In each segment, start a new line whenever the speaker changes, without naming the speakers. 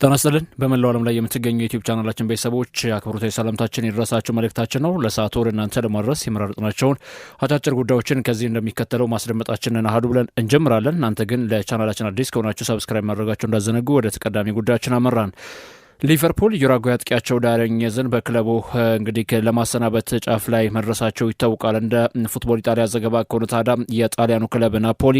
ተነስተልን በመላው ዓለም ላይ የምትገኙ የዩቲዩብ ቻናላችን ቤተሰቦች አክብሮታዊ ሰላምታችን ይድረሳችሁ መልእክታችን ነው። ለሰዓቱ ወደ እናንተ ለማድረስ የመረጥናቸውን አጫጭር ጉዳዮችን ከዚህ እንደሚከተለው ማስደመጣችንን አሃዱ ብለን እንጀምራለን። እናንተ ግን ለቻናላችን አዲስ ከሆናችሁ ሰብስክራይብ ማድረጋችሁ እንዳዘነጉ ወደ ተቀዳሚ ጉዳያችን አመራን። ሊቨርፑል ዩራጓይ አጥቂያቸው ዳርዊን ኑኔዝን በክለቡ እንግዲህ ለማሰናበት ጫፍ ላይ መድረሳቸው ይታወቃል። እንደ ፉትቦል ኢጣሊያ ዘገባ ከሆነ ታዲያ የጣሊያኑ ክለብ ናፖሊ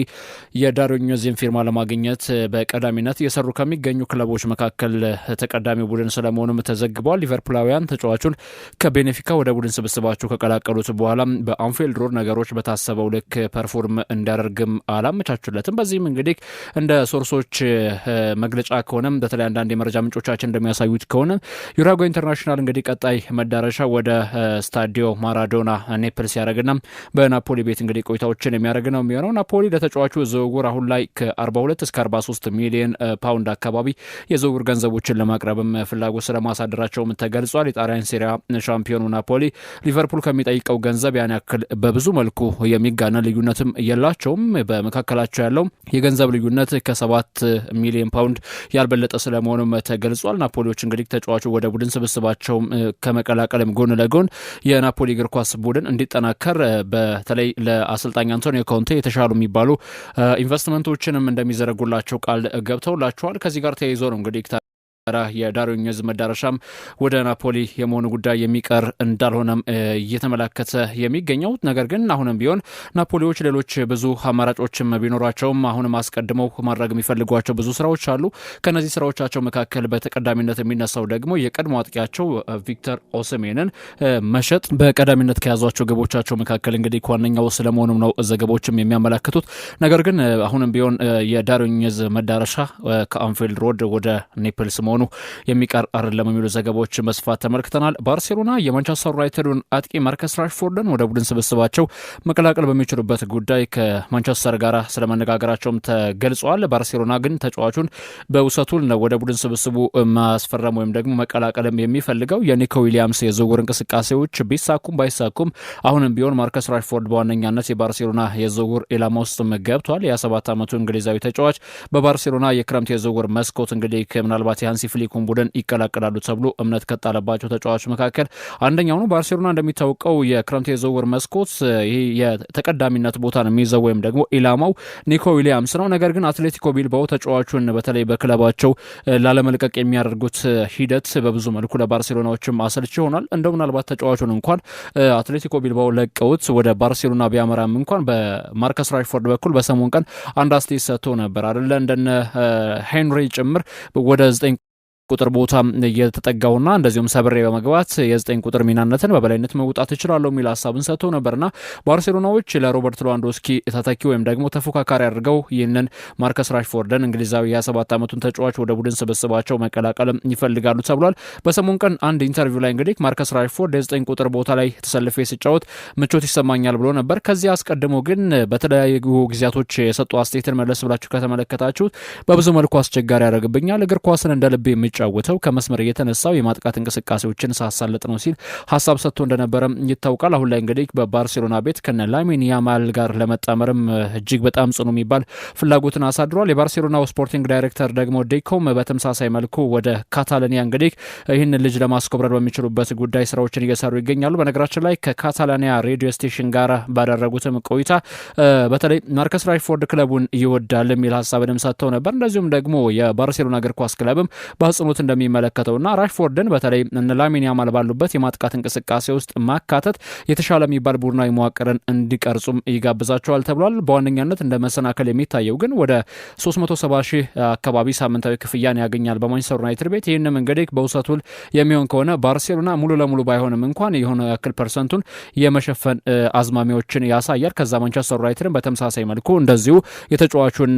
የዳርዊን ኑኔዝን ፊርማ ለማግኘት በቀዳሚነት እየሰሩ ከሚገኙ ክለቦች መካከል ተቀዳሚ ቡድን ስለመሆኑም ተዘግቧል። ሊቨርፑላውያን ተጫዋቹን ከቤኔፊካ ወደ ቡድን ስብስባቸው ከቀላቀሉት በኋላ በአንፊልድ ሮድ ነገሮች በታሰበው ልክ ፐርፎርም እንዲያደርግም አላመቻቹለትም። በዚህም እንግዲህ እንደ ሶርሶች መግለጫ ከሆነም በተለይ አንዳንድ የመረጃ ምንጮቻችን የሚያሳዩት ከሆነ ዩራጓይ ኢንተርናሽናል እንግዲህ ቀጣይ መዳረሻ ወደ ስታዲዮ ማራዶና ኔፕልስ ያደረግና በናፖሊ ቤት እንግዲህ ቆይታዎችን የሚያደርግ ነው የሚሆነው። ናፖሊ ለተጫዋቹ ዝውውር አሁን ላይ ከ42 እስከ 43 ሚሊዮን ፓውንድ አካባቢ የዝውውር ገንዘቦችን ለማቅረብም ፍላጎት ስለማሳደራቸውም ተገልጿል። የጣሊያን ሴሪያ ሻምፒዮኑ ናፖሊ ሊቨርፑል ከሚጠይቀው ገንዘብ ያን ያክል በብዙ መልኩ የሚጋነን ልዩነትም የላቸውም። በመካከላቸው ያለው የገንዘብ ልዩነት ከ7 ሚሊዮን ፓውንድ ያልበለጠ ስለመሆኑም ተገልጿል። ናፖሊዎች እንግዲህ ተጫዋቹ ወደ ቡድን ስብስባቸው ከመቀላቀልም ጎን ለጎን የናፖሊ እግር ኳስ ቡድን እንዲጠናከር በተለይ ለአሰልጣኝ አንቶኒዮ ኮንቴ የተሻሉ የሚባሉ ኢንቨስትመንቶችንም እንደሚዘረጉላቸው ቃል ገብተውላቸዋል። ከዚህ ጋር ተያይዞ ነው እንግዲህ የዳርዊን ኑኔዝ መዳረሻም ወደ ናፖሊ የመሆኑ ጉዳይ የሚቀር እንዳልሆነም እየተመላከተ የሚገኘው። ነገር ግን አሁንም ቢሆን ናፖሊዎች ሌሎች ብዙ አማራጮችም ቢኖራቸውም አሁንም አስቀድመው ማድረግ የሚፈልጓቸው ብዙ ስራዎች አሉ። ከነዚህ ስራዎቻቸው መካከል በተቀዳሚነት የሚነሳው ደግሞ የቀድሞ አጥቂያቸው ቪክተር ኦሲሜንን መሸጥ በቀዳሚነት ከያዟቸው ግቦቻቸው መካከል እንግዲህ ዋነኛው ስለመሆኑም ነው ዘገባዎችም የሚያመላክቱት። ነገር ግን አሁንም ቢሆን የዳርዊን ኑኔዝ መዳረሻ ከአንፊልድ ሮድ ወደ ኔፕልስ መሆኑ የሚቀር አይደለም የሚሉ ዘገባዎች መስፋት ተመልክተናል። ባርሴሎና የማንቸስተር ዩናይትዱን አጥቂ ማርከስ ራሽፎርድን ወደ ቡድን ስብስባቸው መቀላቀል በሚችሉበት ጉዳይ ከማንቸስተር ጋር ስለመነጋገራቸውም ተገልጿል። ባርሴሎና ግን ተጫዋቹን በውሰቱን ወደ ቡድን ስብስቡ ማስፈረም ወይም ደግሞ መቀላቀልም የሚፈልገው የኒኮ ዊሊያምስ የዝውውር እንቅስቃሴዎች ቢሳኩም ባይሳኩም አሁንም ቢሆን ማርከስ ራሽፎርድ በዋነኛነት የባርሴሎና የዝውውር ኢላማ ውስጥ ገብቷል። የ27 ዓመቱ እንግሊዛዊ ተጫዋች በባርሴሎና የክረምት የዝውውር መስኮት እንግዲህ ምናልባት የሃንሲ ፍሊኩን ቡድን ይቀላቀላሉ ተብሎ እምነት ከጣለባቸው ተጫዋቾች መካከል አንደኛው ነው። ባርሴሎና እንደሚታወቀው የክረምት የዝውውር መስኮት ይህ የተቀዳሚነት ቦታን የሚይዘው ወይም ደግሞ ኢላማው ኒኮ ዊሊያምስ ነው። ነገር ግን አትሌቲኮ ቢልባኦ ተጫዋቹን በተለይ በክለባቸው ላለመልቀቅ የሚያደርጉት ሂደት በብዙ መልኩ ለባርሴሎናዎችም አሰልች ይሆናል። እንደው ምናልባት ተጫዋቹን እንኳን አትሌቲኮ ቢልባኦ ለቀውት ወደ ባርሴሎና ቢያመራም እንኳን በማርከስ ራሽፎርድ በኩል በሰሞን ቀን አንድ አስተያየት ሰጥቶ ነበር አይደለ እንደነ ሄንሪ ጭምር ወደ 9 ቁጥር ቦታ እየተጠጋውና እንደዚሁም ሰብሬ በመግባት የ9 ቁጥር ሚናነትን በበላይነት መውጣት እችላለሁ የሚል ሀሳብን ሰጥቶ ነበርና ባርሴሎናዎች ለሮበርት ሌዋንዶውስኪ ተተኪ ወይም ደግሞ ተፎካካሪ አድርገው ይህንን ማርከስ ራሽፎርድን እንግሊዛዊ የ27 ዓመቱን ተጫዋች ወደ ቡድን ስብስባቸው መቀላቀል ይፈልጋሉ ተብሏል። በሰሞን ቀን አንድ ኢንተርቪው ላይ እንግዲህ ማርከስ ራሽፎርድ የ9 ቁጥር ቦታ ላይ ተሰልፌ ሲጫወት ምቾት ይሰማኛል ብሎ ነበር። ከዚህ አስቀድሞ ግን በተለያዩ ጊዜያቶች የሰጡ አስተያየትን መለስ ብላችሁ ከተመለከታችሁት በብዙ መልኩ አስቸጋሪ ያደርግብኛል፣ እግር ኳስን እንደ ልቤ ጫወተው ከመስመር የተነሳው የማጥቃት እንቅስቃሴዎችን ሳሳለጥ ነው ሲል ሀሳብ ሰጥቶ እንደነበረ ይታወቃል። አሁን ላይ እንግዲህ በባርሴሎና ቤት ከነ ላሚን ያማል ጋር ለመጣመርም እጅግ በጣም ጽኑ የሚባል ፍላጎትን አሳድሯል። የባርሴሎና ስፖርቲንግ ዳይሬክተር ደግሞ ዴኮም በተመሳሳይ መልኩ ወደ ካታላኒያ እንግዲህ ይህን ልጅ ለማስኮብረር በሚችሉበት ጉዳይ ስራዎችን እየሰሩ ይገኛሉ። በነገራችን ላይ ከካታላኒያ ሬዲዮ ስቴሽን ጋር ባደረጉትም ቆይታ በተለይ ማርከስ ራሽፎርድ ክለቡን ይወዳል የሚል ሀሳብንም ሰጥተው ነበር። እንደዚሁም ደግሞ የባርሴሎና እግር ኳስ ክለብም በአጽንኦት እንደሚመለከተውና ራሽፎርድን በተለይ ላሚን ያማል ባሉበት የማጥቃት እንቅስቃሴ ውስጥ ማካተት የተሻለ የሚባል ቡድናዊ መዋቅርን እንዲቀርጹም ይጋብዛቸዋል ተብሏል። በዋነኛነት እንደ መሰናከል የሚታየው ግን ወደ 370 ሺህ አካባቢ ሳምንታዊ ክፍያን ያገኛል በማንቸስተር ዩናይትድ ቤት። ይህንም እንግዲህ በውሰቱል የሚሆን ከሆነ ባርሴሎና ሙሉ ለሙሉ ባይሆንም እንኳን የሆነ ያክል ፐርሰንቱን የመሸፈን አዝማሚያዎችን ያሳያል። ከዛ ማንቸስተር ዩናይትድን በተመሳሳይ መልኩ እንደዚሁ የተጫዋቹን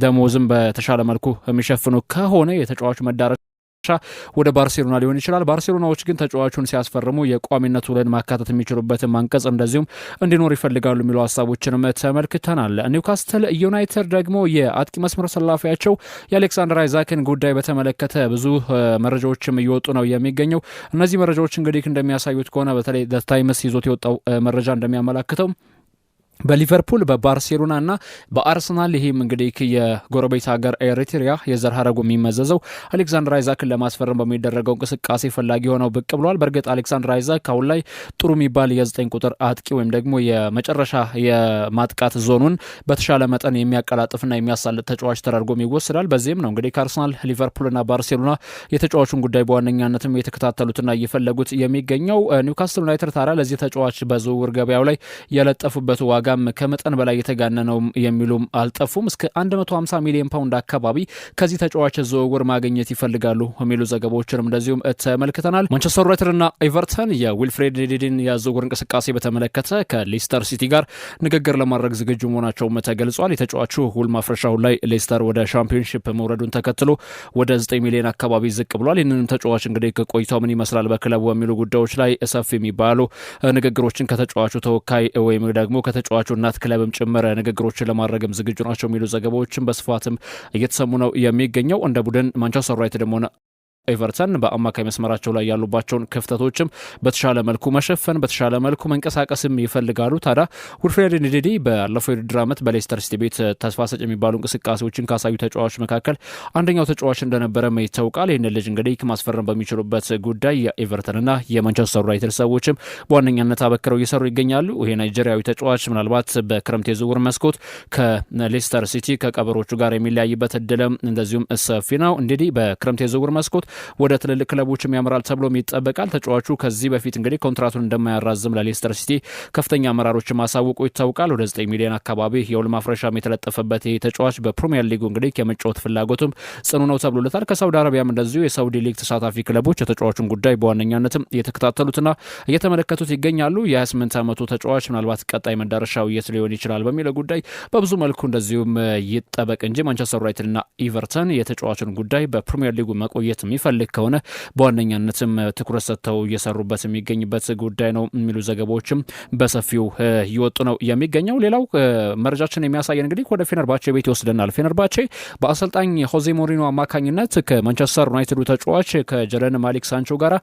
ደሞዝም በተሻለ መልኩ የሚሸፍኑ ከሆነ የተጫዋቹ መዳረሻ ወደ ባርሴሎና ሊሆን ይችላል። ባርሴሎናዎች ግን ተጫዋቹን ሲያስፈርሙ የቋሚነት ውልን ማካተት የሚችሉበትን ማንቀጽ እንደዚሁም እንዲኖር ይፈልጋሉ የሚሉ ሀሳቦችንም ተመልክተናል። ኒውካስትል ዩናይትድ ደግሞ የአጥቂ መስመር ሰላፊያቸው የአሌክሳንደር አይዛክን ጉዳይ በተመለከተ ብዙ መረጃዎችም እየወጡ ነው የሚገኘው። እነዚህ መረጃዎች እንግዲህ እንደሚያሳዩት ከሆነ በተለይ ታይምስ ይዞት የወጣው መረጃ እንደሚያመላክተው በሊቨርፑል በባርሴሎና እና በአርሰናል ይህም እንግዲህ የጎረቤት ሀገር ኤሪትሪያ የዘር ሀረጉ የሚመዘዘው አሌክሳንደር አይዛክን ለማስፈረም በሚደረገው እንቅስቃሴ ፈላጊ ሆነው ብቅ ብለዋል። በእርግጥ አሌክሳንደር አይዛክ አሁን ላይ ጥሩ የሚባል የ9 ቁጥር አጥቂ ወይም ደግሞ የመጨረሻ የማጥቃት ዞኑን በተሻለ መጠን የሚያቀላጥፍና የሚያሳልጥ ተጫዋች ተደርጎም ይወስዳል። በዚህም ነው እንግዲህ ከአርሰናል ሊቨርፑልና ባርሴሎና የተጫዋቹን ጉዳይ በዋነኛነትም የተከታተሉትና እየፈለጉት የሚገኘው። ኒውካስትል ዩናይትድ ታዲያ ለዚህ ተጫዋች በዝውውር ገበያው ላይ የለጠፉበት ዋጋ ከመጠን በላይ የተጋነነው የሚሉም አልጠፉም። እስከ 150 ሚሊዮን ፓውንድ አካባቢ ከዚህ ተጫዋች ዝውውር ማግኘት ይፈልጋሉ የሚሉ ዘገባዎችንም እንደዚሁም ተመልክተናል። ማንቸስተር ዩናይትድ እና ኤቨርተን የዊልፍሬድ ኒዲድን የዝውውር እንቅስቃሴ በተመለከተ ከሌስተር ሲቲ ጋር ንግግር ለማድረግ ዝግጁ መሆናቸውም ተገልጿል። የተጫዋቹ ውል ማፍረሻው ላይ ሌስተር ወደ ሻምፒዮንሺፕ መውረዱን ተከትሎ ወደ 9 ሚሊዮን አካባቢ ዝቅ ብሏል። ይህንንም ተጫዋች እንግዲህ ቆይታው ምን ይመስላል በክለቡ የሚሉ ጉዳዮች ላይ ሰፊ የሚባሉ ንግግሮችን ከተጫዋቹ ተወካይ ወይም ደግሞ ከተጫዋቹ እናት ክለብም ጭምር ንግግሮችን ለማድረግም ዝግጁ ናቸው የሚሉ ዘገባዎችን በስፋትም እየተሰሙ ነው የሚገኘው። እንደ ቡድን ማንቸስተር ዩናይትድ ሆነ ኤቨርተን በአማካይ መስመራቸው ላይ ያሉባቸውን ክፍተቶችም በተሻለ መልኩ መሸፈን በተሻለ መልኩ መንቀሳቀስም ይፈልጋሉ። ታዲያ ዊልፍሬድ ኒዲዲ ባለፈው የውድድር ዓመት በሌስተር ሲቲ ቤት ተስፋ ሰጭ የሚባሉ እንቅስቃሴዎችን ካሳዩ ተጫዋቾች መካከል አንደኛው ተጫዋች እንደነበረም ይታወቃል። ይህን ልጅ እንግዲህ ማስፈረም በሚችሉበት ጉዳይ የኤቨርተንና የማንቸስተር ዩናይትድ ሰዎችም በዋነኛነት አበክረው እየሰሩ ይገኛሉ። ይሄ ናይጄሪያዊ ተጫዋች ምናልባት በክረምት የዝውውር መስኮት ከሌስተር ሲቲ ከቀበሮቹ ጋር የሚለያይበት እድልም እንደዚሁም ሰፊ ነው። እንግዲህ በክረምት የዝውውር መስኮት ወደ ትልልቅ ክለቦችም ያመራል ተብሎም ይጠበቃል። ተጫዋቹ ከዚህ በፊት እንግዲህ ኮንትራቱን እንደማያራዝም ለሌስተር ሲቲ ከፍተኛ አመራሮች ማሳወቁ ይታወቃል። ወደ 9 ሚሊዮን አካባቢ የውል ማፍረሻም የተለጠፈበት ይህ ተጫዋች በፕሪሚየር ሊጉ እንግዲህ የመጫወት ፍላጎቱም ጽኑ ነው ተብሎለታል። ከሳውዲ አረቢያም እንደዚሁ የሳውዲ ሊግ ተሳታፊ ክለቦች የተጫዋቹን ጉዳይ በዋነኛነትም እየተከታተሉትና እየተመለከቱት ይገኛሉ። የ28 ዓመቱ ተጫዋች ምናልባት ቀጣይ መዳረሻው የት ሊሆን ይችላል በሚለው ጉዳይ በብዙ መልኩ እንደዚሁም ይጠበቅ እንጂ ማንቸስተር ዩናይትድና ኤቨርተን የተጫዋቹን ጉዳይ በፕሪሚየር ሊጉ መቆየት ፈልግ ከሆነ በዋነኛነትም ትኩረት ሰጥተው እየሰሩበት የሚገኝበት ጉዳይ ነው የሚሉ ዘገባዎችም በሰፊው እየወጡ ነው የሚገኘው። ሌላው መረጃችን የሚያሳየን እንግዲህ ወደ ፌነርባቼ ቤት ይወስደናል። ፌነርባቼ በአሰልጣኝ ሆዜ ሞሪኖ አማካኝነት ከማንቸስተር ዩናይትዱ ተጫዋች ከጀረን ማሊክ ሳንቾ ጋር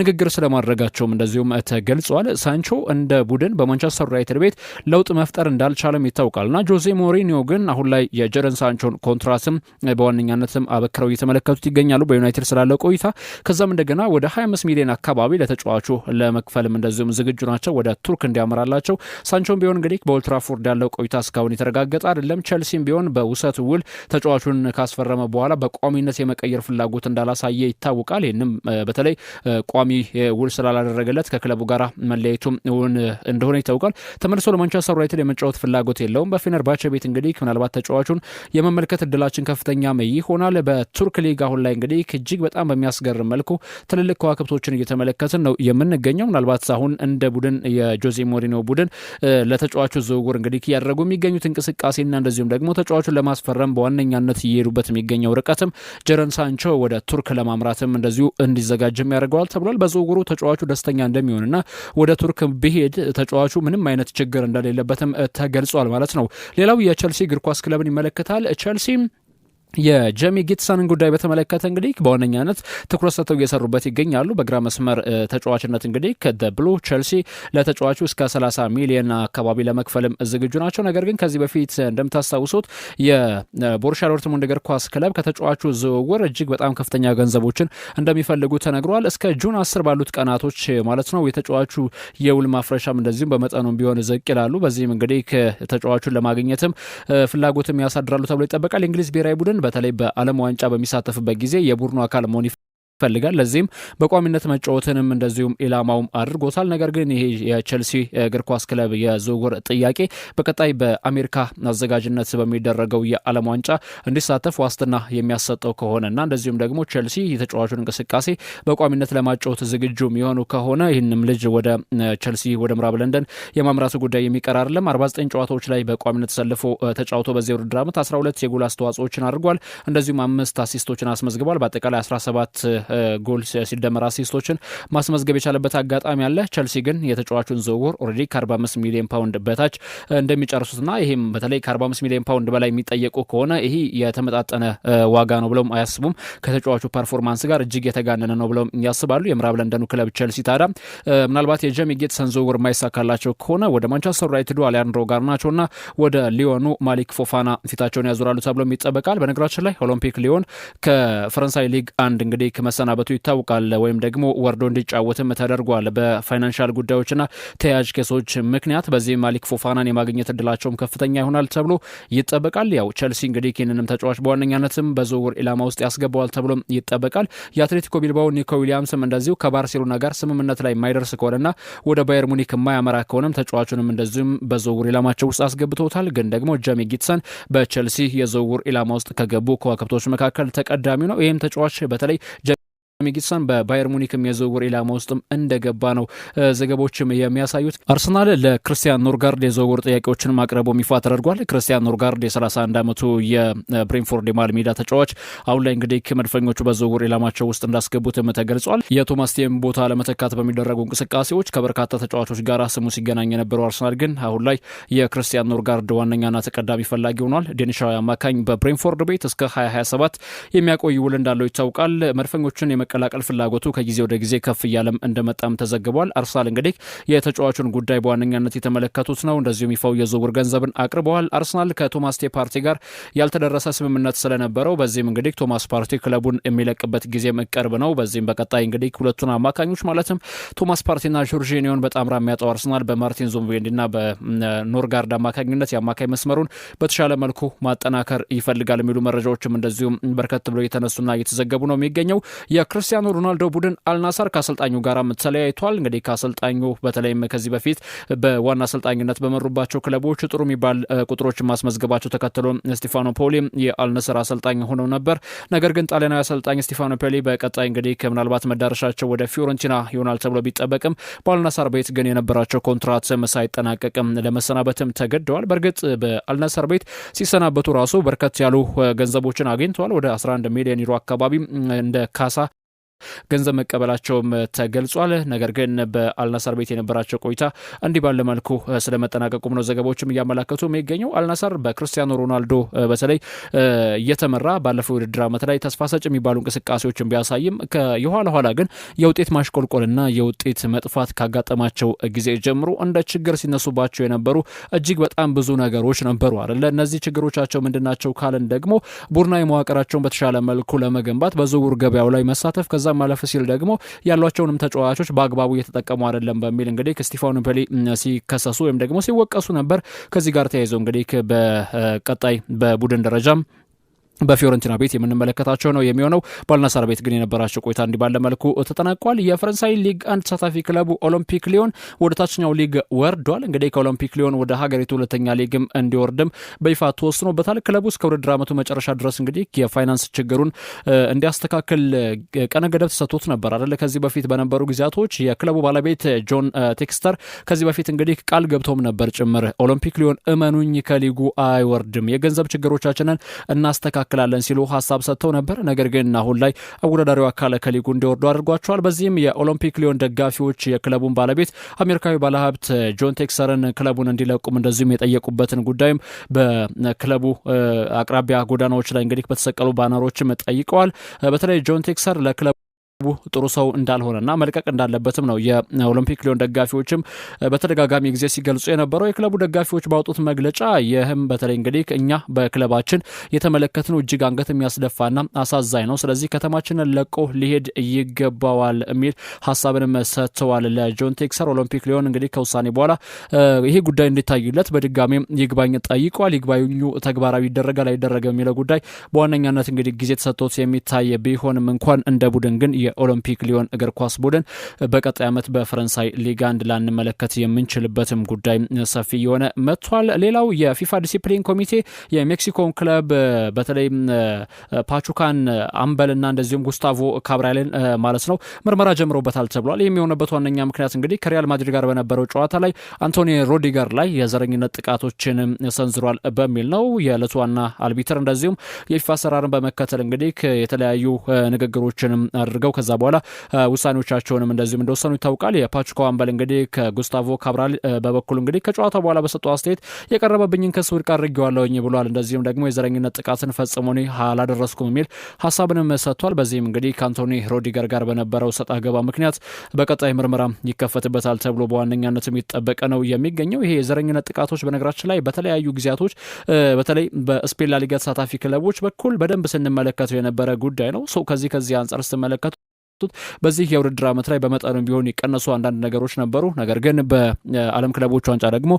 ንግግር ስለማድረጋቸውም እንደዚሁም ተገልጿል። ሳንቾ እንደ ቡድን በማንቸስተር ዩናይትድ ቤት ለውጥ መፍጠር እንዳልቻለም ይታወቃልና ጆዜ ሞሪኒዮ ግን አሁን ላይ የጀረን ሳንቾን ኮንትራትም በዋነኛነትም አበክረው እየተመለከቱት ይገኛሉ በዩናይትድ ስላለ ቆይታ። ከዛም እንደገና ወደ 25 ሚሊዮን አካባቢ ለተጫዋቹ ለመክፈልም እንደዚሁም ዝግጁ ናቸው ወደ ቱርክ እንዲያመራላቸው። ሳንቾም ቢሆን እንግዲህ በኦልትራፎርድ ያለው ቆይታ እስካሁን የተረጋገጠ አይደለም። ቸልሲም ቢሆን በውሰት ውል ተጫዋቹን ካስፈረመ በኋላ በቋሚነት የመቀየር ፍላጎት እንዳላሳየ ይታወቃል። ይህንም በተለይ ቋሚ ውል ስላላደረገለት ከክለቡ ጋር መለያየቱም እንደሆነ ይታወቃል። ተመልሶ ለማንቸስተር ዩናይትድ የመጫወት ፍላጎት የለውም። በፌነርባቼ ቤት እንግዲህ ምናልባት ተጫዋቹን የመመልከት እድላችን ከፍተኛ ይሆናል። በቱርክ ሊግ አሁን ላይ እንግዲህ እጅግ በጣም በሚያስገርም መልኩ ትልልቅ ከዋክብቶችን እየተመለከትን ነው የምንገኘው። ምናልባት አሁን እንደ ቡድን የጆዜ ሞሪኖ ቡድን ለተጫዋቹ ዝውውር እንግዲህ ያደረጉ የሚገኙት እንቅስቃሴና እንደዚሁም ደግሞ ተጫዋቹን ለማስፈረም በዋነኛነት እየሄዱበት የሚገኘው ርቀትም ጀረን ሳንቾ ወደ ቱርክ ለማምራትም እንደዚሁ እንዲዘጋጅም ያደርገዋል ተብሏል። በዝውውሩ ተጫዋቹ ደስተኛ እንደሚሆንና ወደ ቱርክ ቢሄድ ተጫዋቹ ምንም አይነት ችግር እንደሌለበትም ተገልጿል ማለት ነው። ሌላው የቸልሲ እግር ኳስ ክለብን ይመለከታል። ቸልሲ የጄሚ ጊትሰንን ጉዳይ በተመለከተ እንግዲህ በዋነኛነት ትኩረት ሰጥተው እየሰሩበት ይገኛሉ። በግራ መስመር ተጫዋችነት እንግዲህ ከብሉ ቸልሲ ለተጫዋቹ እስከ 30 ሚሊዮን አካባቢ ለመክፈልም ዝግጁ ናቸው። ነገር ግን ከዚህ በፊት እንደምታስታውሱት የቦሩሲያ ዶርትሙንድ እግር ኳስ ክለብ ከተጫዋቹ ዝውውር እጅግ በጣም ከፍተኛ ገንዘቦችን እንደሚፈልጉ ተነግሯል። እስከ ጁን 10 ባሉት ቀናቶች ማለት ነው። የተጫዋቹ የውል ማፍረሻም እንደዚሁም በመጠኑም ቢሆን ዝቅ ይላሉ። በዚህም እንግዲህ ተጫዋቹን ለማግኘትም ፍላጎትም ያሳድራሉ ተብሎ ይጠበቃል። የእንግሊዝ ብሔራዊ ቡድን በተለይ በዓለም ዋንጫ በሚሳተፍበት ጊዜ የቡድኑ አካል መሆን ይፈልጋል። ለዚህም በቋሚነት መጫወትንም እንደዚሁም ኢላማውም አድርጎታል። ነገር ግን ይሄ የቸልሲ እግር ኳስ ክለብ የዝውውር ጥያቄ በቀጣይ በአሜሪካ አዘጋጅነት በሚደረገው የዓለም ዋንጫ እንዲሳተፍ ዋስትና የሚያሰጠው ከሆነና እንደዚሁም ደግሞ ቸልሲ የተጫዋቹን እንቅስቃሴ በቋሚነት ለማጫወት ዝግጁ የሚሆኑ ከሆነ ይህንም ልጅ ወደ ቸልሲ ወደ ምዕራብ ለንደን የማምራቱ ጉዳይ የሚቀር አይደለም። 49 ጨዋታዎች ላይ በቋሚነት ተሰልፎ ተጫውቶ በዚህ ውድድር ዓመት 12 የጎል አስተዋጽኦችን አድርጓል። እንደዚሁም 5 አሲስቶችን አስመዝግቧል። በአጠቃላይ 17 የጎል ሲደመር አሲስቶችን ማስመዝገብ የቻለበት አጋጣሚ አለ። ቸልሲ ግን የተጫዋቹን ዝውውር ኦልሬዲ ከ45 ሚሊዮን ፓውንድ በታች እንደሚጨርሱትና ይህም በተለይ ከ45 ሚሊዮን ፓውንድ በላይ የሚጠየቁ ከሆነ ይህ የተመጣጠነ ዋጋ ነው ብለውም አያስቡም። ከተጫዋቹ ፐርፎርማንስ ጋር እጅግ የተጋነነ ነው ብለውም ያስባሉ። የምዕራብ ለንደኑ ክለብ ቸልሲ ታዲያ ምናልባት የጄሚ ጊትሰን ዝውውር የማይሳካላቸው ከሆነ ወደ ማንቸስተር ዩናይትዱ አሊያንድሮ ጋርናቾና ወደ ሊዮኑ ማሊክ ፎፋና ፊታቸውን ያዞራሉ ተብሎም ይጠበቃል። በነገራችን ላይ ኦሎምፒክ ሊዮን ከፈረንሳይ ሊግ አንድ እንግዲህ ከመሰናበቱ ይታወቃል፣ ወይም ደግሞ ወርዶ እንዲጫወትም ተደርጓል በፋይናንሻል ጉዳዮችና ተያያዥ ኬሶች ምክንያት። በዚህ ማሊክ ፎፋናን የማግኘት እድላቸውም ከፍተኛ ይሆናል ተብሎ ይጠበቃል። ያው ቸልሲ እንግዲህ ይህንንም ተጫዋች በዋነኛነትም በዝውውር ኢላማ ውስጥ ያስገባዋል ተብሎ ይጠበቃል። የአትሌቲኮ ቢልባኦ ኒኮ ዊሊያምስም እንደዚሁ ከባርሴሎና ጋር ስምምነት ላይ የማይደርስ ከሆነና ወደ ባየር ሙኒክ የማያመራ ከሆነም ተጫዋቹንም እንደዚሁም በዝውውር ኢላማቸው ውስጥ አስገብተውታል። ግን ደግሞ ጄሚ ጊትሰን በቸልሲ የዝውውር ኢላማ ውስጥ ከገቡ ከዋክብቶች መካከል ተቀዳሚ ነው። ይህም ተጫዋች በተለይ ጊትሰን በባየር ሙኒክም የዝውውር ኢላማ ውስጥም እንደገባ ነው ዘገቦችም የሚያሳዩት። አርሰናል ለክርስቲያን ኖርጋርድ የዝውውር ጥያቄዎችን ማቅረቡ ይፋ ተደርጓል። ክርስቲያን ኖርጋርድ የ31 ዓመቱ የብሬንፎርድ የመሃል ሜዳ ተጫዋች አሁን ላይ እንግዲህ መድፈኞቹ በዝውውር ኢላማቸው ውስጥ እንዳስገቡትም ተገልጿል። የቶማስ ቴም ቦታ ለመተካት በሚደረጉ እንቅስቃሴዎች ከበርካታ ተጫዋቾች ጋር ስሙ ሲገናኝ የነበረው አርሰናል ግን አሁን ላይ የክርስቲያን ኖርጋርድ ዋነኛና ተቀዳሚ ፈላጊ ሆኗል። ዴኒሻዊ አማካኝ በብሬንፎርድ ቤት እስከ 2027 የሚያቆይ ውል እንዳለው ይታወቃል። መድፈኞቹን ቀላቀል ፍላጎቱ ከጊዜ ወደ ጊዜ ከፍ እያለም እንደመጣም ተዘግቧል። አርሰናል እንግዲህ የተጫዋቹን ጉዳይ በዋነኛነት የተመለከቱት ነው። እንደዚሁም ይፋው የዝውውር ገንዘብን አቅርበዋል። አርሰናል ከቶማስ ፓርቲ ጋር ያልተደረሰ ስምምነት ስለነበረው በዚህም እንግዲህ ቶማስ ፓርቲ ክለቡን የሚለቅበት ጊዜም ቅርብ ነው። በዚህም በቀጣይ እንግዲህ ሁለቱን አማካኞች ማለትም ቶማስ ፓርቲና ጆርጂኒዮን በጣም የሚያጣው አርሰናል በማርቲን ዙቢሜንዲና በኖርጋርድ አማካኝነት የአማካኝ መስመሩን በተሻለ መልኩ ማጠናከር ይፈልጋል የሚሉ መረጃዎችም እንደዚሁም በርከት ብሎ የተነሱና እየተዘገቡ ነው የሚገኘው። ክርስቲያኖ ሮናልዶ ቡድን አልናሰር ከአሰልጣኙ ጋር ተለያይቷል። እንግዲህ ከአሰልጣኙ በተለይም ከዚህ በፊት በዋና አሰልጣኝነት በመሩባቸው ክለቦች ጥሩ የሚባል ቁጥሮችን ማስመዝገባቸው ተከትሎ ስቴፋኖ ፒዮሊ የአልናሰር አሰልጣኝ ሆነው ነበር። ነገር ግን ጣሊያናዊ አሰልጣኝ ስቴፋኖ ፒዮሊ በቀጣይ እንግዲህ ምናልባት መዳረሻቸው ወደ ፊዮረንቲና ይሆናል ተብሎ ቢጠበቅም በአልናሰር ቤት ግን የነበራቸው ኮንትራት ሳይጠናቀቅም ለመሰናበትም ተገደዋል። በእርግጥ በአልናሰር ቤት ሲሰናበቱ ራሱ በርከት ያሉ ገንዘቦችን አግኝተዋል። ወደ 11 ሚሊዮን ዩሮ አካባቢ እንደ ካሳ ገንዘብ መቀበላቸውም ተገልጿል። ነገር ግን በአልናሰር ቤት የነበራቸው ቆይታ እንዲህ ባለ መልኩ ስለመጠናቀቁም ነው ዘገባዎችም እያመላከቱ የሚገኘው። አልናሰር በክርስቲያኖ ሮናልዶ በተለይ እየተመራ ባለፈው ውድድር ዓመት ላይ ተስፋ ሰጭ የሚባሉ እንቅስቃሴዎችን ቢያሳይም የኋላ ኋላ ግን የውጤት ማሽቆልቆልና የውጤት መጥፋት ካጋጠማቸው ጊዜ ጀምሮ እንደ ችግር ሲነሱባቸው የነበሩ እጅግ በጣም ብዙ ነገሮች ነበሩ አይደለ? እነዚህ ችግሮቻቸው ምንድናቸው ካልን ደግሞ ቡድናዊ መዋቅራቸውን በተሻለ መልኩ ለመገንባት በዝውውር ገበያው ላይ መሳተፍ ከዛ ማለፍ ሲል ደግሞ ያሏቸውንም ተጫዋቾች በአግባቡ እየተጠቀሙ አይደለም በሚል እንግዲህ ስቴፋኖ ፒዮሊ ሲከሰሱ ወይም ደግሞ ሲወቀሱ ነበር። ከዚህ ጋር ተያይዞ እንግዲህ በቀጣይ በቡድን ደረጃም በፊዮረንቲና ቤት የምንመለከታቸው ነው የሚሆነው። በአልናሰር ቤት ግን የነበራቸው ቆይታ እንዲህ ባለ መልኩ ተጠናቋል። የፈረንሳይ ሊግ አንድ ተሳታፊ ክለቡ ኦሎምፒክ ሊዮን ወደ ታችኛው ሊግ ወርዷል። እንግዲህ ከኦሎምፒክ ሊዮን ወደ ሀገሪቱ ሁለተኛ ሊግም እንዲወርድም በይፋ ተወስኖበታል። ክለቡ እስከ ውድድር ዓመቱ መጨረሻ ድረስ እንግዲህ የፋይናንስ ችግሩን እንዲያስተካክል ቀነ ገደብ ተሰጥቶት ነበር አይደለ? ከዚህ በፊት በነበሩ ጊዜያቶች የክለቡ ባለቤት ጆን ቴክስተር ከዚህ በፊት እንግዲህ ቃል ገብቶም ነበር ጭምር ኦሎምፒክ ሊዮን እመኑኝ ከሊጉ አይወርድም፣ የገንዘብ ችግሮቻችንን እናስተካክል ላለን ሲሉ ሀሳብ ሰጥተው ነበር። ነገር ግን አሁን ላይ አወዳዳሪው አካል ከሊጉ እንዲወርዱ አድርጓቸዋል። በዚህም የኦሎምፒክ ሊዮን ደጋፊዎች የክለቡን ባለቤት አሜሪካዊ ባለሀብት ጆን ቴክስተርን ክለቡን እንዲለቁም እንደዚሁም የጠየቁበትን ጉዳይም በክለቡ አቅራቢያ ጎዳናዎች ላይ እንግዲህ በተሰቀሉ ባነሮችም ጠይቀዋል። በተለይ ጆን ቴክስተር ለክለቡ ጥሩ ሰው እንዳልሆነና መልቀቅ እንዳለበትም ነው የኦሎምፒክ ሊዮን ደጋፊዎችም በተደጋጋሚ ጊዜ ሲገልጹ የነበረው። የክለቡ ደጋፊዎች ባወጡት መግለጫ ይህም በተለይ እንግዲህ እኛ በክለባችን የተመለከትነው እጅግ አንገት የሚያስደፋና አሳዛኝ ነው፣ ስለዚህ ከተማችንን ለቆ ሊሄድ ይገባዋል የሚል ሀሳብንም ሰጥተዋል ለጆን ቴክስተር። ኦሎምፒክ ሊዮን እንግዲህ ከውሳኔ በኋላ ይሄ ጉዳይ እንዲታይለት በድጋሚ ይግባኝ ጠይቋል። ይግባኙ ተግባራዊ ይደረጋል አይደረግም የሚለው ጉዳይ በዋነኛነት እንግዲህ ጊዜ ተሰጥቶት የሚታይ ቢሆንም እንኳን እንደ ቡድን ግን የኦሎምፒክ ሊዮን እግር ኳስ ቡድን በቀጣይ ዓመት በፈረንሳይ ሊግ አንድ ላንመለከት የምንችልበትም ጉዳይ ሰፊ የሆነ መጥቷል። ሌላው የፊፋ ዲሲፕሊን ኮሚቴ የሜክሲኮን ክለብ በተለይ ፓቹካን አምበልና እንደዚሁም ጉስታቮ ካብራልን ማለት ነው ምርመራ ጀምሮበታል ተብሏል። ይህም የሆነበት ዋነኛ ምክንያት እንግዲህ ከሪያል ማድሪድ ጋር በነበረው ጨዋታ ላይ አንቶኒ ሮዲገር ላይ የዘረኝነት ጥቃቶችን ሰንዝሯል በሚል ነው። የዕለቱ ዋና አልቢተር እንደዚሁም የፊፋ አሰራርን በመከተል እንግዲህ የተለያዩ ንግግሮችንም አድርገው ከዛ በኋላ ውሳኔዎቻቸውንም እንደዚሁም እንደወሰኑ ይታወቃል። የፓቹኮ አምበል እንግዲህ ከጉስታቮ ካብራል በበኩሉ እንግዲህ ከጨዋታው በኋላ በሰጠው አስተያየት የቀረበብኝን ክስ ውድቅ አድርጌዋለሁኝ ብሏል። እንደዚሁም ደግሞ የዘረኝነት ጥቃትን ፈጽሞ እኔ አላደረስኩም የሚል ሀሳብንም ሰጥቷል። በዚህም እንግዲህ ከአንቶኒ ሮዲገር ጋር በነበረው ሰጣ ገባ ምክንያት በቀጣይ ምርመራ ይከፈትበታል ተብሎ በዋነኛነትም ይጠበቀ ነው የሚገኘው። ይሄ የዘረኝነት ጥቃቶች በነገራችን ላይ በተለያዩ ጊዜያቶች በተለይ በስፔን ላሊጋ ተሳታፊ ክለቦች በኩል በደንብ ስንመለከተው የነበረ ጉዳይ ነው። ከዚህ አንጻር ስትመለከቱ በዚህ የውድድር ዓመት ላይ በመጠኑም ቢሆን ይቀነሱ አንዳንድ ነገሮች ነበሩ። ነገር ግን በዓለም ክለቦች ዋንጫ ደግሞ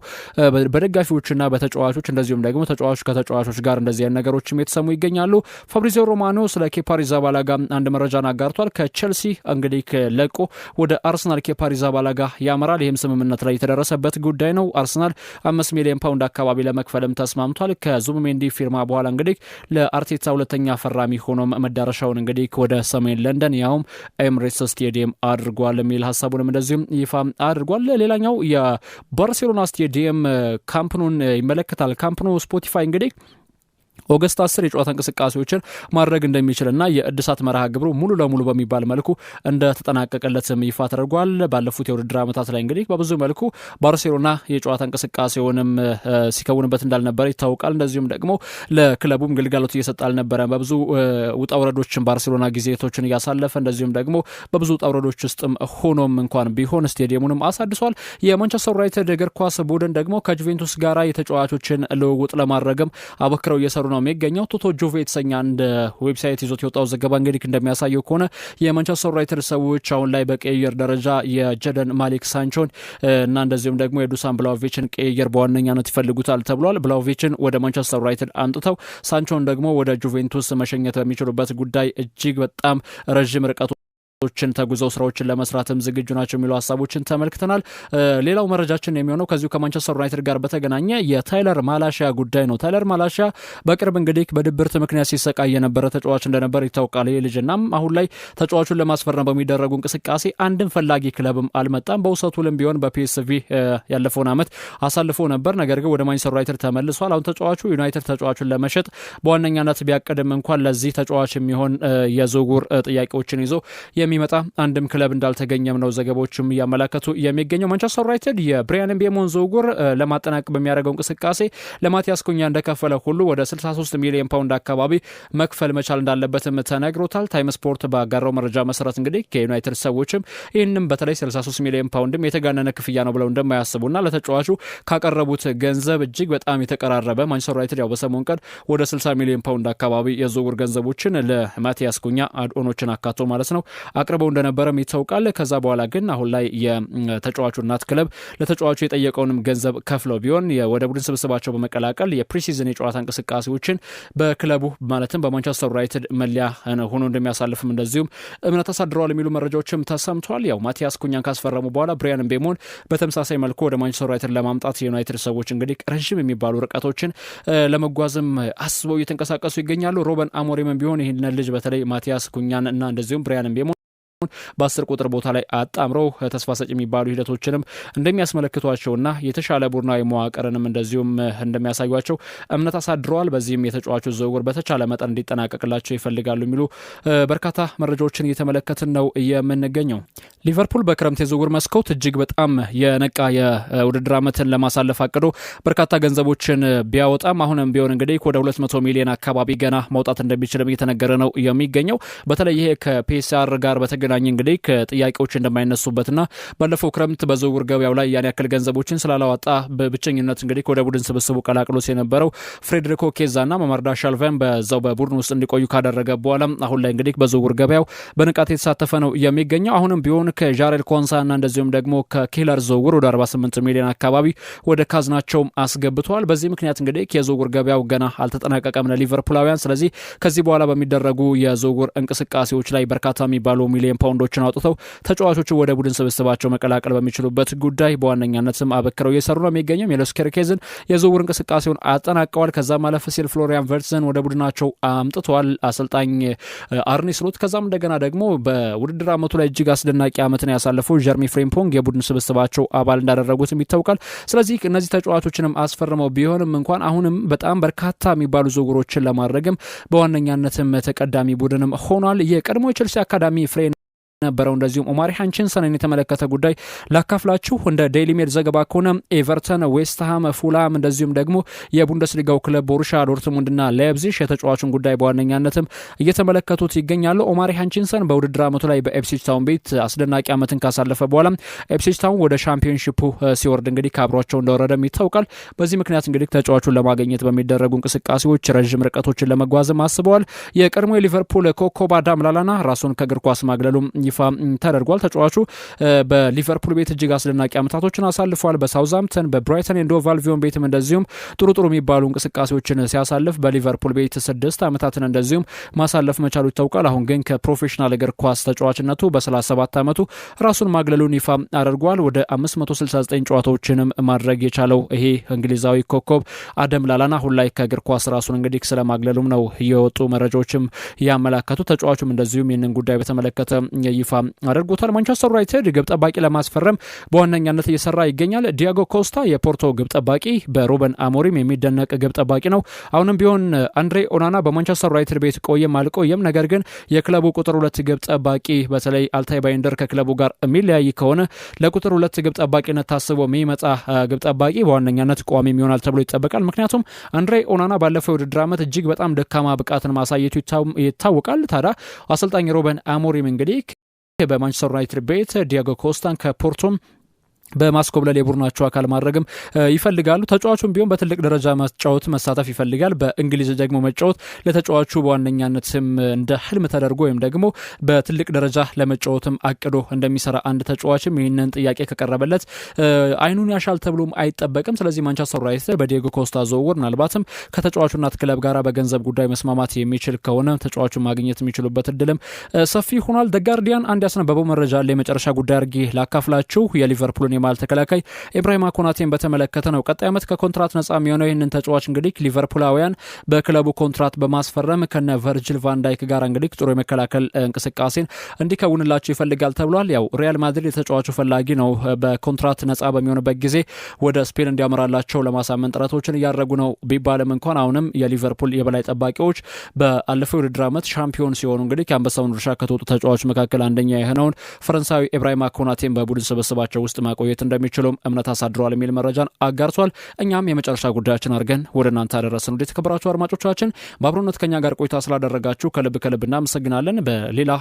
በደጋፊዎችና በተጫዋቾች እንደዚሁም ደግሞ ተጫዋቾች ከተጫዋቾች ጋር እንደዚህ አይነት ነገሮችም የተሰሙ ይገኛሉ። ፋብሪዚዮ ሮማኖ ስለ ኬፓ አሪዛባላጋ አንድ መረጃን አጋርቷል። ከቼልሲ እንግዲህ ለቆ ወደ አርሰናል ኬፓ አሪዛባላጋ ያመራል። ይህም ስምምነት ላይ የተደረሰበት ጉዳይ ነው። አርሰናል 5 ሚሊዮን ፓውንድ አካባቢ ለመክፈልም ተስማምቷል። ከዙቢሜንዲ ፊርማ በኋላ እንግዲህ ለአርቴታ ሁለተኛ ፈራሚ ሆኖም መዳረሻውን እንግዲህ ወደ ሰሜን ለንደን ያውም ኤምሬትስ ስቴዲየም አድርጓል የሚል ሀሳቡንም እንደዚሁም ይፋ አድርጓል። ሌላኛው የባርሴሎና ስቴዲየም ካምፕኑን ይመለከታል። ካምፕኑ ስፖቲፋይ እንግዲህ ኦገስት 10 የጨዋታ እንቅስቃሴዎችን ማድረግ እንደሚችልና የእድሳት መርሃ ግብሩ ሙሉ ለሙሉ በሚባል መልኩ እንደተጠናቀቀለትም ይፋ ተደርጓል። ባለፉት የውድድር ዓመታት ላይ እንግዲህ በብዙ መልኩ ባርሴሎና የጨዋታ እንቅስቃሴውንም ሲከውንበት እንዳልነበረ ይታወቃል። እንደዚሁም ደግሞ ለክለቡም ግልጋሎት እየሰጠ አልነበረ። በብዙ ውጣ ውረዶችን ባርሴሎና ጊዜቶችን እያሳለፈ እንደዚሁም ደግሞ በብዙ ውጣ ውረዶች ውስጥም ሆኖም እንኳን ቢሆን ስቴዲየሙንም አሳድሷል። የማንቸስተር ዩናይትድ እግር ኳስ ቡድን ደግሞ ከጁቬንቱስ ጋራ የተጫዋቾችን ልውውጥ ለማድረግም አበክረው እየሰሩ ነው የሚገኘው። ቶቶ ጆቬ የተሰኘ አንድ ዌብሳይት ይዞት የወጣው ዘገባ እንግዲህ እንደሚያሳየው ከሆነ የማንቸስተር ዩናይትድ ሰዎች አሁን ላይ በቀየር ደረጃ የጀደን ማሊክ ሳንቾን እና እንደዚሁም ደግሞ የዱሳን ብላውቪችን ቀየር በዋነኛነት ይፈልጉታል ተብሏል። ብላውቪችን ወደ ማንቸስተር ዩናይትድ አንጥተው ሳንቾን ደግሞ ወደ ጁቬንቱስ መሸኘት በሚችሉበት ጉዳይ እጅግ በጣም ረዥም ርቀቱ ተጉዘው ስራዎችን ለመስራትም ዝግጁ ናቸው የሚሉ ሀሳቦችን ተመልክተናል። ሌላው መረጃችን የሚሆነው ከዚሁ ከማንቸስተር ዩናይትድ ጋር በተገናኘ የታይለር ማላሺያ ጉዳይ ነው። ታይለር ማላሺያ በቅርብ እንግዲህ በድብርት ምክንያት ሲሰቃይ የነበረ ተጫዋች እንደነበር ይታወቃል። ይህ ልጅናም አሁን ላይ ተጫዋቹን ለማስፈረም በሚደረጉ እንቅስቃሴ አንድም ፈላጊ ክለብም አልመጣም። በውሰቱልም ቢሆን በፒኤስቪ ያለፈውን ዓመት አሳልፎ ነበር። ነገር ግን ወደ ማንቸስተር ዩናይትድ ተመልሷል። አሁን ተጫዋቹ ዩናይትድ ተጫዋቹን ለመሸጥ በዋነኛነት ቢያቀድም እንኳን ለዚህ ተጫዋች የሚሆን የዝውውር ጥያቄዎችን ይዞ የሚመጣ አንድም ክለብ እንዳልተገኘም ነው ዘገባዎችም እያመላከቱ የሚገኘው። ማንቸስተር ዩናይትድ የብሪያን ምቤሞን ዝውውር ለማጠናቀቅ በሚያደርገው እንቅስቃሴ ለማቲያስ ኩኛ እንደከፈለ ሁሉ ወደ 63 ሚሊዮን ፓውንድ አካባቢ መክፈል መቻል እንዳለበትም ተነግሮታል። ታይም ስፖርት ባጋራው መረጃ መሰረት እንግዲህ ከዩናይትድ ሰዎችም ይህንም በተለይ 63 ሚሊዮን ፓውንድም የተጋነነ ክፍያ ነው ብለው እንደማያስቡና ለተጫዋቹ ካቀረቡት ገንዘብ እጅግ በጣም የተቀራረበ ማንቸስተር ዩናይትድ ያው በሰሞን ቀን ወደ 60 ሚሊዮን ፓውንድ አካባቢ የዝውውር ገንዘቦችን ለማቲያስ ኩኛ አድኦኖችን አካቶ ማለት ነው አቅርበው እንደነበረም ይታወቃል። ከዛ በኋላ ግን አሁን ላይ የተጫዋቹ እናት ክለብ ለተጫዋቹ የጠየቀውንም ገንዘብ ከፍለው ቢሆን ወደ ቡድን ስብስባቸው በመቀላቀል የፕሪሲዝን የጨዋታ እንቅስቃሴዎችን በክለቡ ማለትም በማንቸስተር ዩናይትድ መለያ ሆኖ እንደሚያሳልፍም እንደዚሁም እምነት አሳድረዋል የሚሉ መረጃዎችም ተሰምተዋል። ያው ማቲያስ ኩኛን ካስፈረሙ በኋላ ብሪያን ምቤሞን በተመሳሳይ መልኩ ወደ ማንቸስተር ዩናይትድ ለማምጣት የዩናይትድ ሰዎች እንግዲህ ረዥም የሚባሉ ርቀቶችን ለመጓዝም አስበው እየተንቀሳቀሱ ይገኛሉ። ሮበን አሞሪምም ቢሆን ይህን ልጅ በተለይ ማቲያስ ኩኛን እና እንደዚሁም ብሪያን ምቤሞን በ10 ቁጥር ቦታ ላይ አጣምረው ተስፋ ሰጪ የሚባሉ ሂደቶችንም እንደሚያስመለክቷቸውና የተሻለ ቡድናዊ መዋቅርንም እንደዚሁም እንደሚያሳዩቸው እምነት አሳድረዋል። በዚህም የተጫዋቹ ዝውውር በተቻለ መጠን እንዲጠናቀቅላቸው ይፈልጋሉ የሚሉ በርካታ መረጃዎችን እየተመለከትን ነው የምንገኘው። ሊቨርፑል በክረምት የዝውውር መስኮት እጅግ በጣም የነቃ የውድድር ዓመትን ለማሳለፍ አቅዶ በርካታ ገንዘቦችን ቢያወጣም አሁንም ቢሆን እንግዲህ ወደ 200 ሚሊዮን አካባቢ ገና መውጣት እንደሚችልም እየተነገረ ነው የሚገኘው። በተለይ ይሄ ከፒኤስአር ጋር በተገናኘ እንግዲህ ከጥያቄዎች እንደማይነሱበትና ባለፈው ክረምት በዝውውር ገበያው ላይ ያን ያክል ገንዘቦችን ስላላወጣ በብቸኝነት እንግዲህ ወደ ቡድን ስብስቡ ቀላቅሎስ የነበረው ፍሬድሪኮ ኬዛና ማማርዳ ሻልቫን በዛው በቡድን ውስጥ እንዲቆዩ ካደረገ በኋላ አሁን ላይ እንግዲህ በዝውውር ገበያው በንቃት የተሳተፈ ነው የሚገኘው። አሁንም ቢሆን ከጃሬል ኮንሳና እንደዚሁም ደግሞ ከኬለር ዝውውር ወደ 48 ሚሊዮን አካባቢ ወደ ካዝናቸውም አስገብተዋል። በዚህ ምክንያት እንግዲህ የዝውውር ገበያው ገና አልተጠናቀቀም ለሊቨርፑላውያን። ስለዚህ ከዚህ በኋላ በሚደረጉ የዝውውር እንቅስቃሴዎች ላይ በርካታ የሚባሉ ሚሊዮን ፓውንዶችን አውጥተው ተጫዋቾቹ ወደ ቡድን ስብስባቸው መቀላቀል በሚችሉበት ጉዳይ በዋነኛነትም አበክረው እየሰሩ ነው የሚገኘው። ሜሎስ ኬርኬዝን የዝውውር እንቅስቃሴውን አጠናቀዋል። ከዛ ማለፍ ሲል ፍሎሪያን ቨርትዝን ወደ ቡድናቸው አምጥተዋል አሰልጣኝ አርኔ ስሎት። ከዛም እንደገና ደግሞ በውድድር ዓመቱ ላይ እጅግ አስደናቂ ዓመትን ያሳለፈው ጀርሚ ፍሬምፖንግ የቡድን ስብስባቸው አባል እንዳደረጉትም ይታወቃል። ስለዚህ እነዚህ ተጫዋቾችንም አስፈርመው ቢሆንም እንኳን አሁንም በጣም በርካታ የሚባሉ ዝውውሮችን ለማድረግም በዋነኛነትም ተቀዳሚ ቡድንም ሆኗል። የቀድሞ የቼልሲ አካዳሚ ፍሬ ነበረው። እንደዚሁም ኦማሪ ሃንቺንሰንን የተመለከተ ጉዳይ ላካፍላችሁ። እንደ ዴይሊ ሜል ዘገባ ከሆነ ኤቨርተን፣ ዌስትሃም፣ ፉላም እንደዚሁም ደግሞ የቡንደስሊጋው ክለብ ቦሩሺያ ዶርትሙንድና ላይፕዚግ የተጫዋቹን ጉዳይ በዋነኛነትም እየተመለከቱት ይገኛሉ። ኦማሪ ሃንቺንሰን በውድድር ዓመቱ ላይ በኢፕስዊች ታውን ቤት አስደናቂ ዓመትን ካሳለፈ በኋላ ኢፕስዊች ታውን ወደ ሻምፒዮንሺፑ ሲወርድ እንግዲህ ካብሯቸው እንደወረደም ይታወቃል። በዚህ ምክንያት እንግዲህ ተጫዋቹን ለማግኘት በሚደረጉ እንቅስቃሴዎች ረዥም ርቀቶችን ለመጓዝም አስበዋል። የቀድሞ የሊቨርፑል ኮከብ አዳም ላላና ራሱን ከእግር ኳስ ማግለሉም ይፋ ተደርጓል። ተጫዋቹ በሊቨርፑል ቤት እጅግ አስደናቂ ዓመታቶችን አሳልፏል። በሳውዝሃምፕተን፣ በብራይተን ኤንድ ሆቭ አልቢዮን ቤትም እንደዚሁም ጥሩ የሚባሉ እንቅስቃሴዎችን ሲያሳልፍ በሊቨርፑል ቤት 6 ዓመታትን እንደዚሁም ማሳለፍ መቻሉ ይታወቃል። አሁን ግን ከፕሮፌሽናል እግር ኳስ ተጫዋችነቱ በ37 ዓመቱ ራሱን ማግለሉን ይፋ አድርጓል። ወደ 569 ጨዋታዎችንም ማድረግ የቻለው ይሄ እንግሊዛዊ ኮከብ አደም ላላና አሁን ላይ ከእግር ኳስ ራሱን እንግዲህ ስለማግለሉም ነው የወጡ መረጃዎችም ያመላከቱ። ተጫዋቹም እንደዚሁም ይህንን ጉዳይ በተመለከተ ይፋ አድርጎታል። ማንቸስተር ዩናይትድ ግብ ጠባቂ ለማስፈረም በዋነኛነት እየሰራ ይገኛል። ዲያጎ ኮስታ የፖርቶ ግብ ጠባቂ በሩበን አሞሪም የሚደነቅ ግብ ጠባቂ ነው። አሁንም ቢሆን አንድሬ ኦናና በማንቸስተር ዩናይትድ ቤት ቆየም አልቆየም፣ ነገር ግን የክለቡ ቁጥር 2 ግብ ጠባቂ በተለይ አልታይ ባይንደር ከክለቡ ጋር የሚለያይ ከሆነ ለቁጥር 2 ግብ ጠባቂነት ታስቦ የሚመጣ ግብ ጠባቂ በዋነኛነት ቋሚ ይሆናል ተብሎ ይጠበቃል። ምክንያቱም አንድሬ ኦናና ባለፈው የውድድር ዓመት እጅግ በጣም ደካማ ብቃትን ማሳየቱ ይታወቃል። ታዲያ አሰልጣኝ ሩበን አሞሪም እንግዲህ በማንቸስተር ዩናይትድ ቤት ዲያጎ ኮስታን ከፖርቶም በማስኮብለል የቡድናቸው አካል ማድረግም ይፈልጋሉ። ተጫዋቹም ቢሆን በትልቅ ደረጃ መጫወት መሳተፍ ይፈልጋል። በእንግሊዝ ደግሞ መጫወት ለተጫዋቹ በዋነኛነትም እንደ ህልም ተደርጎ ወይም ደግሞ በትልቅ ደረጃ ለመጫወትም አቅዶ እንደሚሰራ አንድ ተጫዋችም ይህንን ጥያቄ ከቀረበለት አይኑን ያሻል ተብሎም አይጠበቅም። ስለዚህ ማንቸስተር ዩናይትድ በዲያጎ ኮስታ ዝውውር ምናልባትም ከተጫዋቹና ክለብ ጋር በገንዘብ ጉዳይ መስማማት የሚችል ከሆነ ተጫዋቹን ማግኘት የሚችሉበት እድልም ሰፊ ሆኗል። ደ ጋርዲያን አንድ ያስነበበው መረጃ አለ። የመጨረሻ ጉዳይ አድርጌ ላካፍላችሁ። የሊቨርፑልን የማል ተከላካይ ኢብራሂማ ኮናቴን በተመለከተ ነው። ቀጣይ ዓመት ከኮንትራት ነጻ የሚሆነው ይህንን ተጫዋች እንግዲህ ሊቨርፑላውያን በክለቡ ኮንትራት በማስፈረም ከነ ቨርጅል ቫንዳይክ ጋር እንግዲህ ጥሩ የመከላከል እንቅስቃሴን እንዲከውንላቸው ይፈልጋል ተብሏል። ያው ሪያል ማድሪድ የተጫዋቹ ፈላጊ ነው። በኮንትራት ነጻ በሚሆንበት ጊዜ ወደ ስፔን እንዲያመራላቸው ለማሳመን ጥረቶችን እያደረጉ ነው ቢባልም እንኳን አሁንም የሊቨርፑል የበላይ ጠባቂዎች በአለፈው የውድድር ዓመት ሻምፒዮን ሲሆኑ እንግዲህ ከአንበሳውን ድርሻ ከተወጡ ተጫዋቾች መካከል አንደኛ የሆነውን ፈረንሳዊ ኢብራሂማ ኮናቴን በቡድን ስብስባቸው ውስጥ ማቆየት እንደሚችሉም እምነት አሳድረዋል የሚል መረጃን አጋርቷል። እኛም የመጨረሻ ጉዳያችን አድርገን ወደ እናንተ አደረስን። ወደ ተከበራችሁ አድማጮቻችን በአብሮነት ከኛ ጋር ቆይታ ስላደረጋችሁ ከልብ እናመሰግናለን። በሌላ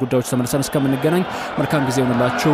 ጉዳዮች ተመልሰን እስከምንገናኝ መልካም ጊዜ ይሁንላችሁ።